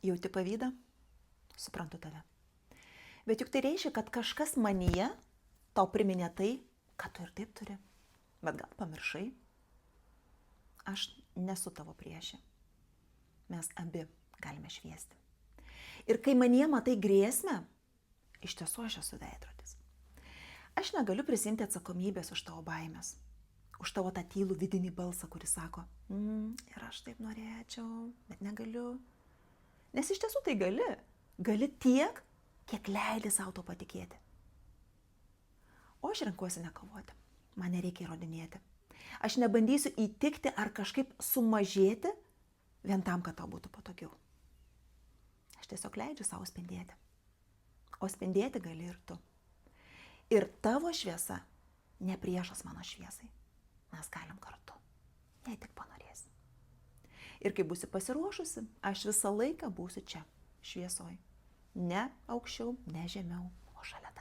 Jauti pavydą? Suprantu tave. Bet juk tai reiškia, kad kažkas manyje tau priminė tai, ką tu ir taip turi. Bet gal pamiršai? Aš nesu tavo priešė. Mes abi galime šviesti. Ir kai manyje matai grėsmę, iš tiesų aš esu veidrodis. Aš negaliu prisimti atsakomybės už tavo baimės, už tavo tą tylų vidinį balsą, kuris sako, ir aš taip norėčiau, bet negaliu. Nes iš tiesų tai gali. Gali tiek, kiek leidi savo to patikėti. O aš renkuosi nekovoti. Man nereikia įrodinėti. Aš nebandysiu įtikti ar kažkaip sumažėti vien tam, kad tau būtų patogiau. Aš tiesiog leidžiu savo spindėti. O spindėti gali ir tu. Ir tavo šviesa ne priešas mano šviesai. Mes galim kartu, jei tik panorėsi. Ir kai būsi pasiruošusi, aš visą laiką būsiu čia, šviesoj. Ne aukščiau, ne žemiau, o šalia.